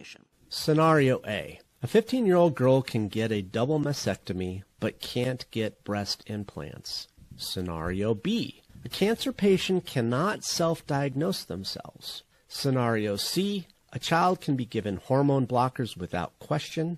information. Scenario A. A 15-year-old girl can get a double mastectomy but can't get breast implants. Scenario B. A cancer patient cannot self-diagnose themselves. Scenario C. A child can be given hormone blockers without question.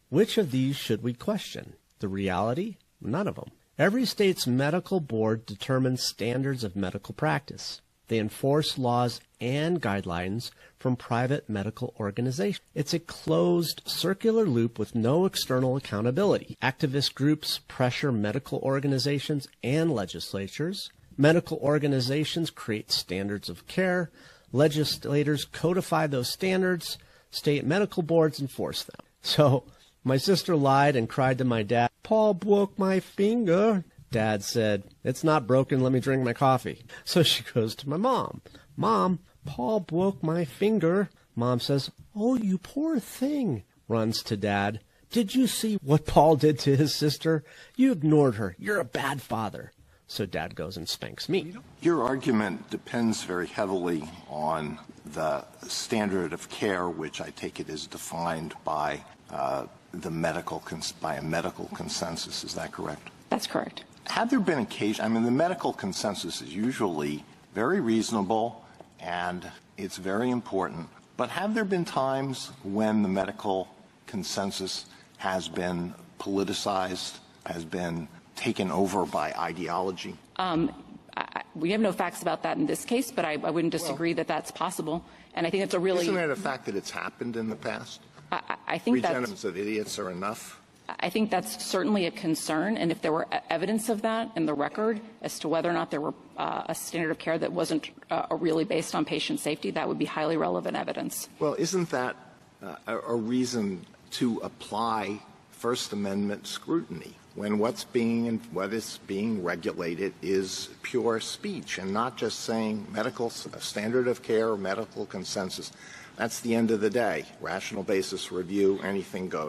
Which of these should we question? The reality? None of them. Every state's medical board determines standards of medical practice. They enforce laws and guidelines from private medical organizations. It's a closed, circular loop with no external accountability. Activist groups pressure medical organizations and legislatures. Medical organizations create standards of care. Legislators codify those standards. State medical boards enforce them. So my sister lied and cried to my dad, "Paul broke my finger." Dad said, "It's not broken, let me drink my coffee." So she goes to my mom, "Mom, Paul broke my finger." Mom says, "Oh, you poor thing." Runs to Dad, "Did you see what Paul did to his sister? You ignored her. You're a bad father." So Dad goes and spanks me. Your argument depends very heavily on the standard of care, which I take it is defined by a medical consensus. Is that correct? That's correct. Have there been the medical consensus is usually very reasonable and it's very important, but have there been times when the medical consensus has been politicized, has been taken over by ideology? We have no facts about that in this case, but I wouldn't disagree that that's possible. And I think it's a really... Isn't it a fact that it's happened in the past? I think that's... Regenerations of idiots are enough? I think that's certainly a concern, and if there were evidence of that in the record as to whether or not there were a standard of care that wasn't really based on patient safety, that would be highly relevant evidence. Well, isn't that a reason to apply First Amendment scrutiny when what is being regulated is pure speech and not just saying medical standard of care or medical consensus? That's the end of the day. Rational basis review, anything goes.